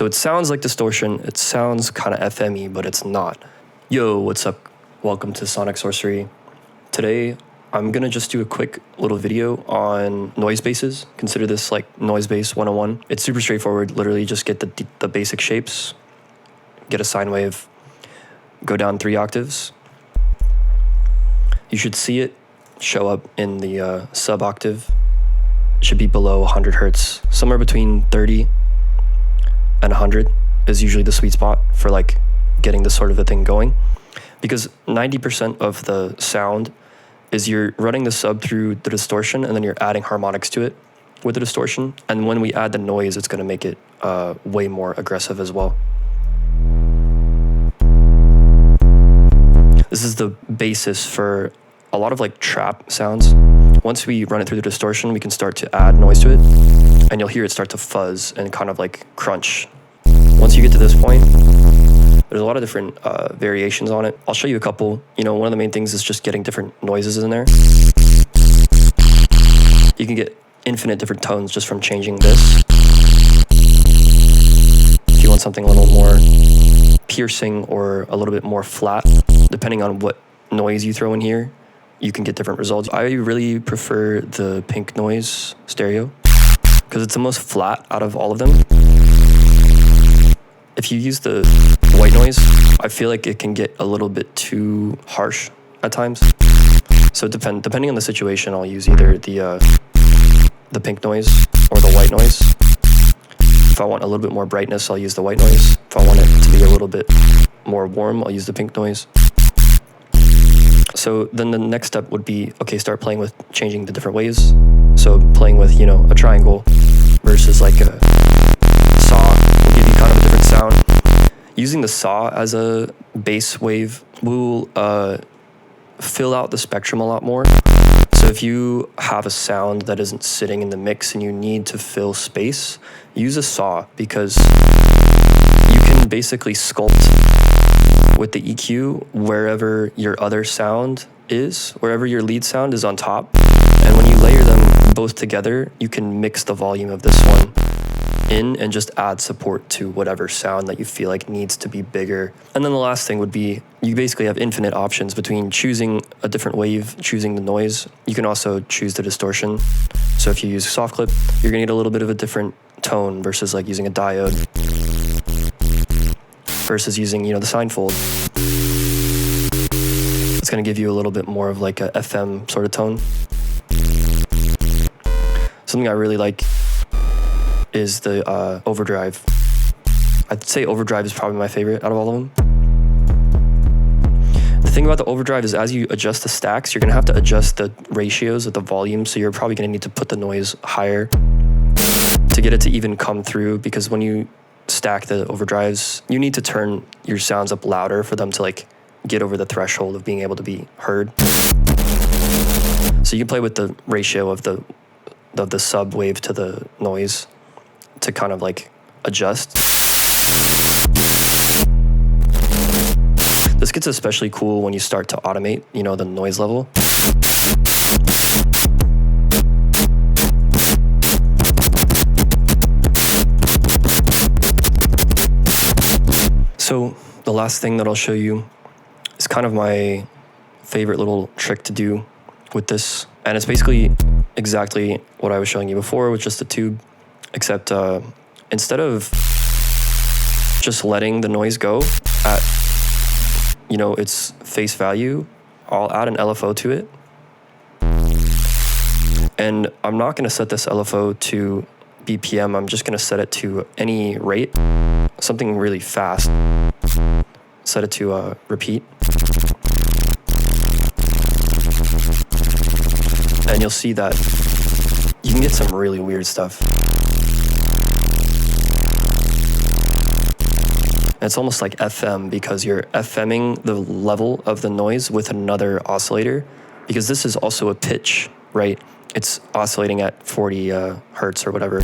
So it sounds like distortion, it sounds kind of FM-y, but it's not. Yo, what's up? Welcome to Sonic Sorcery. Today, I'm gonna just do a quick little video on noise bases. Consider this like noise base 101. It's super straightforward, literally just get the basic shapes, get a sine wave, go down 3 octaves. You should see it show up in the sub octave. It should be below 100 hertz. Somewhere between 30 and 100 is usually the sweet spot for like getting this sort of a thing going. Because 90% of the sound is you're running the sub through the distortion and then you're adding harmonics to it with the distortion. And when we add the noise, it's gonna make it way more aggressive as well. This is the basis for a lot of like trap sounds. Once we run it through the distortion, we can start to add noise to it, and you'll hear it start to fuzz and kind of like crunch. Once you get to this point, there's a lot of different variations on it. I'll show you a couple. You know, one of the main things is just getting different noises in there. You can get infinite different tones just from changing this. If you want something a little more piercing or a little bit more flat, depending on what noise you throw in here, you can get different results. I really prefer the pink noise stereo because it's the most flat out of all of them. If you use the white noise, I feel like it can get a little bit too harsh at times. So depending on the situation, I'll use either the pink noise or the white noise. If I want a little bit more brightness, I'll use the white noise. If I want it to be a little bit more warm, I'll use the pink noise. So then the next step would be, okay, start playing with changing the different waves. So playing with, you know, a triangle versus like a saw will give you kind of a different sound. Using the saw as a bass wave will fill out the spectrum a lot more. So if you have a sound that isn't sitting in the mix and you need to fill space, use a saw, because you can basically sculpt with the EQ wherever your other sound is, wherever your lead sound is on top. And when you layer them both together, you can mix the volume of this one in and just add support to whatever sound that you feel like needs to be bigger. And then the last thing would be, you basically have infinite options between choosing a different wave, choosing the noise. You can also choose the distortion. So if you use soft clip, you're gonna get a little bit of a different tone versus like using a diode, versus using, you know, the sine fold. It's gonna give you a little bit more of like a FM sort of tone. Something I really like is the overdrive. I'd say overdrive is probably my favorite out of all of them. The thing about the overdrive is as you adjust the stacks, you're gonna have to adjust the ratios of the volume, so you're probably gonna need to put the noise higher to get it to even come through, because when you stack the overdrives, you need to turn your sounds up louder for them to like get over the threshold of being able to be heard. So you can play with the ratio of the sub wave to the noise to kind of like adjust. This gets especially cool when you start to automate, you know, the noise level. So the last thing that I'll show you is kind of my favorite little trick to do with this. And it's basically exactly what I was showing you before with just a tube, except instead of just letting the noise go at, you know, its face value, I'll add an LFO to it. And I'm not gonna set this LFO to BPM, I'm just gonna set it to any rate, something really fast. Set it to repeat. And you'll see that you can get some really weird stuff. And it's almost like FM, because you're FMing the level of the noise with another oscillator, because this is also a pitch, right? It's oscillating at 40 hertz or whatever.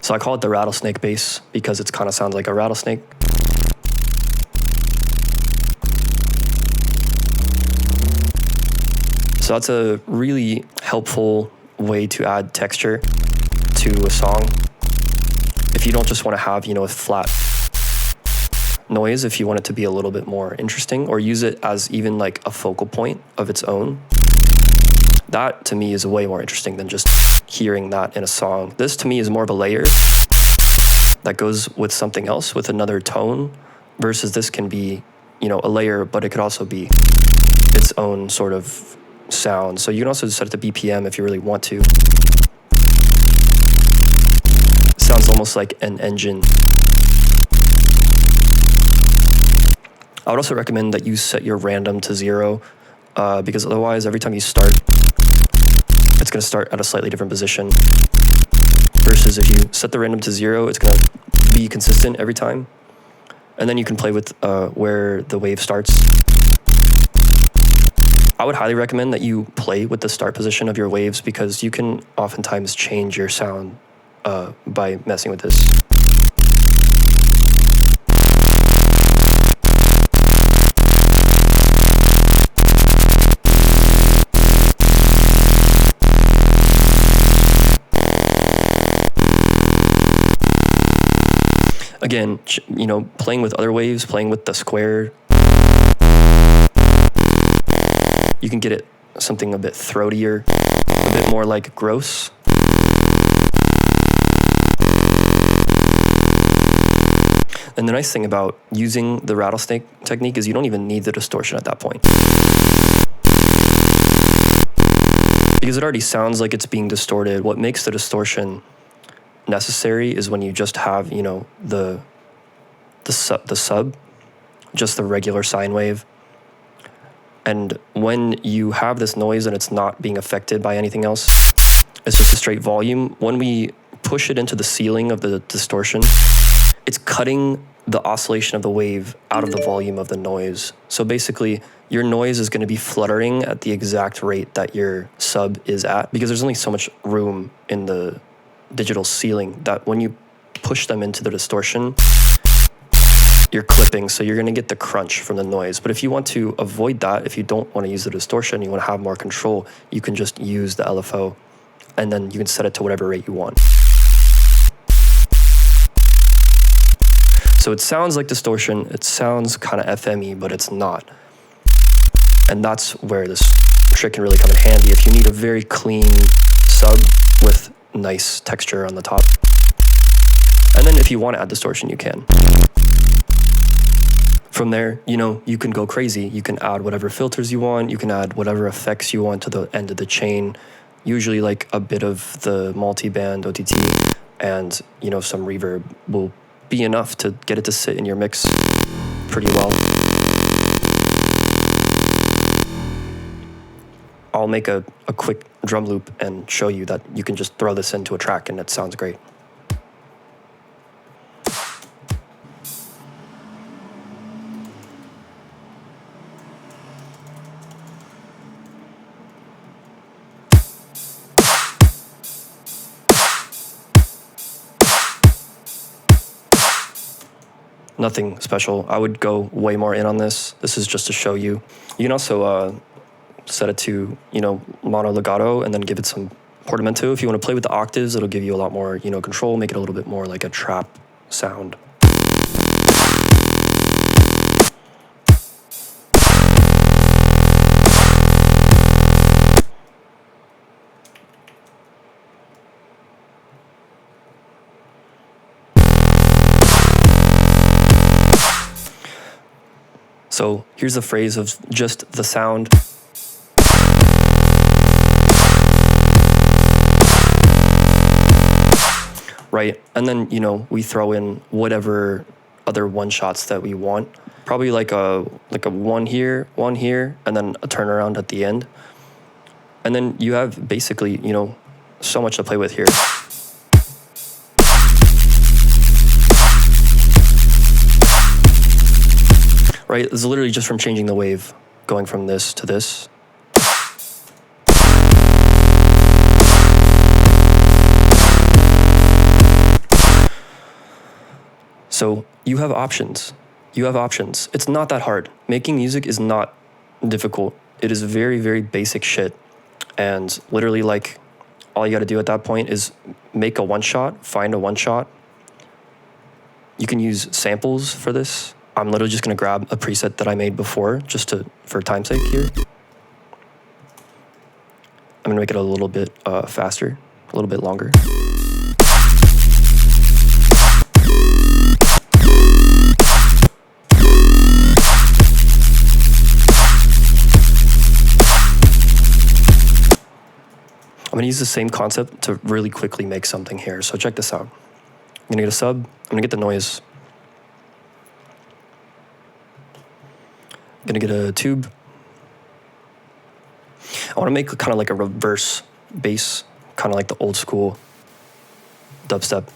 So I call it the rattlesnake bass because it kind of sounds like a rattlesnake. So that's a really helpful way to add texture to a song. if you don't just want to have, a flat noise, if you want it to be a little bit more interesting, or use it as even like a focal point of its own, that to me is way more interesting than just hearing that in a song. This to me is more of a layer that goes with something else, with another tone, versus this can be, a layer, but it could also be its own sort of sound. So you can also set it to BPM if you really want to. It sounds almost like an engine. I would also recommend that you set your random to 0, because otherwise every time you start, it's going to start at a slightly different position. Versus if you set the random to 0, it's going to be consistent every time. And then you can play with where the wave starts. I would highly recommend that you play with the start position of your waves, because you can oftentimes change your sound by messing with this. Again, playing with other waves, playing with the square, you can get it something a bit throatier, a bit more like gross. And the nice thing about using the rattlesnake technique is you don't even need the distortion at that point, because it already sounds like it's being distorted. What makes the distortion necessary is when you just have, the sub, just the regular sine wave. And when you have this noise and it's not being affected by anything else, it's just a straight volume. When we push it into the ceiling of the distortion, it's cutting the oscillation of the wave out of the volume of the noise. So basically, your noise is going to be fluttering at the exact rate that your sub is at, because there's only so much room in the digital ceiling that when you push them into the distortion, you're clipping, so you're going to get the crunch from the noise. But if you want to avoid that, if you don't want to use the distortion, you want to have more control, you can just use the LFO, and then you can set it to whatever rate you want. So it sounds like distortion, it sounds kind of FM-y, but it's not. And that's where this trick can really come in handy if you need a very clean sub with nice texture on the top. And then if you want to add distortion, you can. From there, you can go crazy. You can add whatever filters you want. You can add whatever effects you want to the end of the chain. Usually like a bit of the multi-band OTT and, some reverb will be enough to get it to sit in your mix pretty well. I'll make a quick drum loop and show you that you can just throw this into a track and it sounds great. Nothing special. I would go way more in on this. This is just to show you. You can also set it to, mono legato and then give it some portamento. If you want to play with the octaves, it'll give you a lot more, control, make it a little bit more like a trap sound. So here's a phrase of just the sound. Right, and then, we throw in whatever other one-shots that we want. Probably like a one here, and then a turnaround at the end. And then you have basically, so much to play with here. Right, it's literally just from changing the wave, going from this to this. So you have options. It's not that hard. Making music is not difficult. It is very, very basic shit. And literally, all you got to do at that point is make a one shot, find a one shot, You can use samples for this. I'm literally just gonna grab a preset that I made before, just for time's sake here. I'm gonna make it a little bit faster, a little bit longer. I'm gonna use the same concept to really quickly make something here. So check this out. I'm gonna get a sub, I'm gonna get the noise. I'm gonna get a tube. I wanna make kind of like a reverse bass, kind of like the old school dubstep.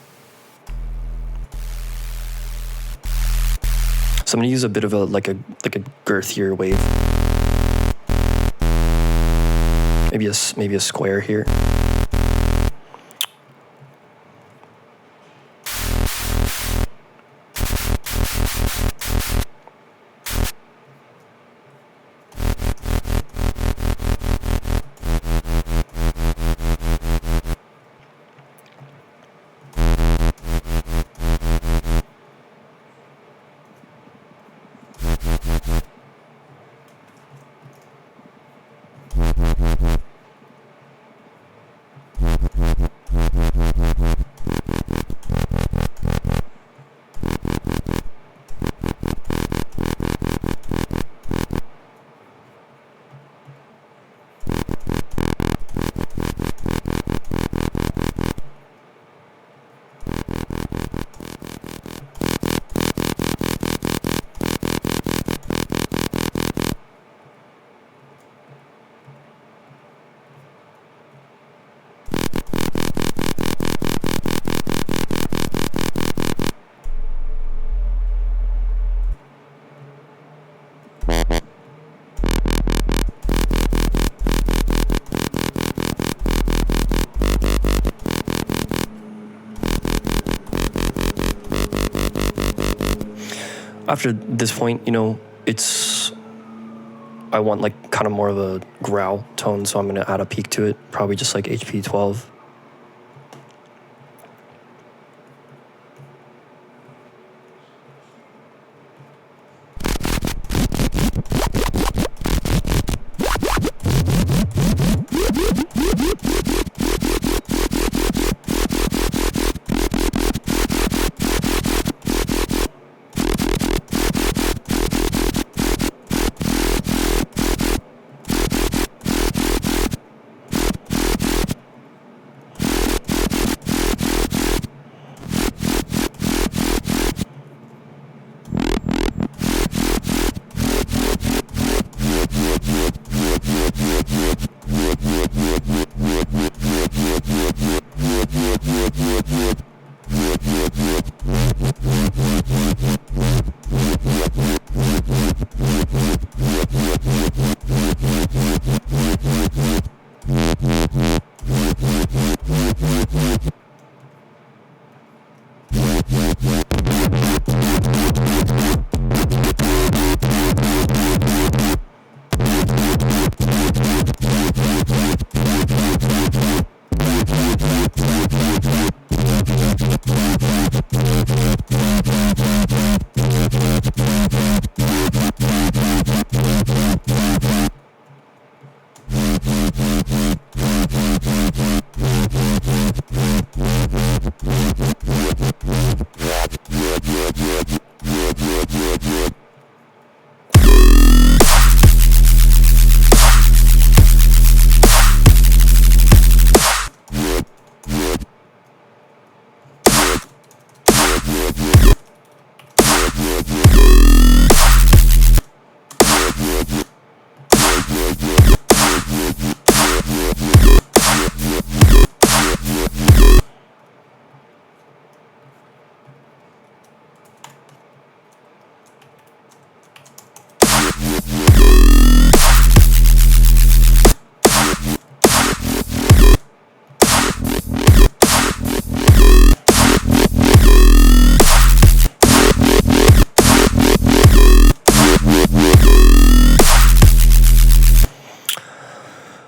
So I'm gonna use a bit of a like a girthier wave. Maybe a square here. After this point, you know, I want like kind of more of a growl tone, so I'm gonna add a peak to it, probably just like HP 12.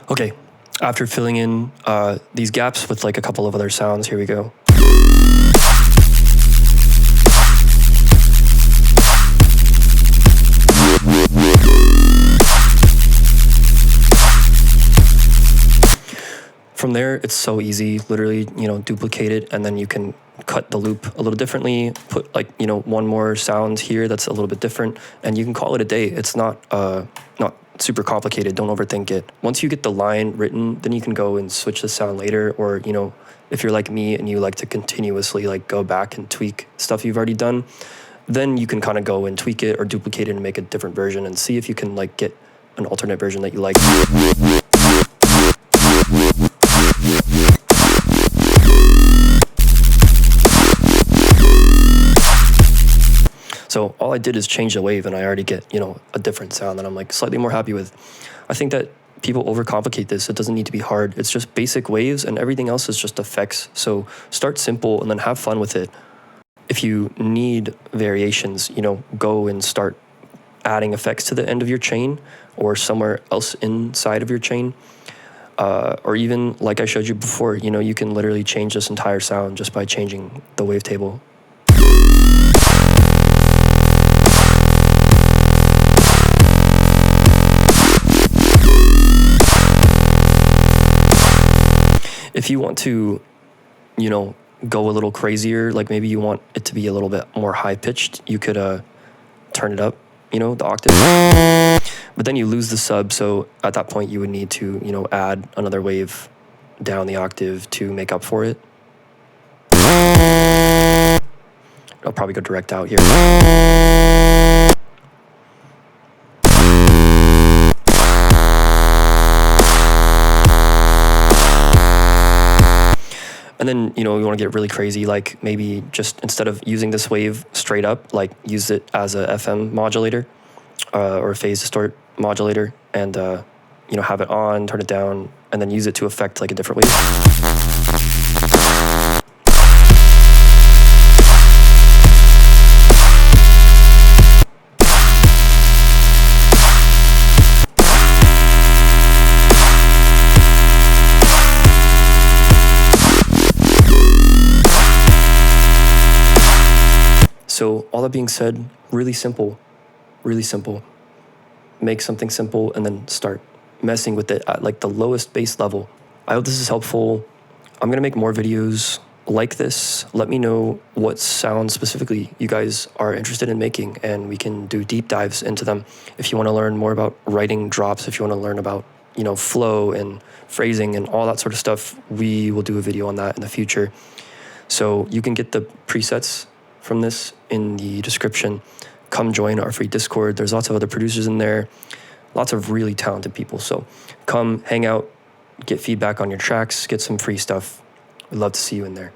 Okay, after filling in these gaps with like a couple of other sounds, here we go. From there, it's so easy, literally, duplicate it, and then you can cut the loop a little differently, put like, one more sound here that's a little bit different, and you can call it a day. It's not super complicated. Don't overthink it. Once you get the line written, then you can go and switch the sound later, or, if you're like me and you like to continuously like go back and tweak stuff you've already done, then you can kind of go and tweak it or duplicate it and make a different version and see if you can like get an alternate version that you like. So all I did is change the wave and I already get, a different sound that I'm like slightly more happy with. I think that people overcomplicate this. It doesn't need to be hard. It's just basic waves and everything else is just effects. So start simple and then have fun with it. If you need variations, go and start adding effects to the end of your chain or somewhere else inside of your chain. Or even like I showed you before, you can literally change this entire sound just by changing the wavetable. If you want to, go a little crazier, like maybe you want it to be a little bit more high pitched, you could turn it up, the octave. But then you lose the sub, so at that point you would need to, add another wave down the octave to make up for it. I'll probably go direct out here. And then, you want to get really crazy, like maybe just instead of using this wave straight up, like use it as a FM modulator or a phase distort modulator and, have it on, turn it down, and then use it to affect like a different wave. So all that being said, really simple, really simple. Make something simple and then start messing with it at like the lowest bass level. I hope this is helpful. I'm gonna make more videos like this. Let me know what sounds specifically you guys are interested in making and we can do deep dives into them. If you wanna learn more about writing drops, if you wanna learn about, flow and phrasing and all that sort of stuff, we will do a video on that in the future. So you can get the presets from this in the description. Come join our free Discord. There's lots of other producers in there, lots of really talented people. So come hang out, get feedback on your tracks, get some free stuff. We'd love to see you in there.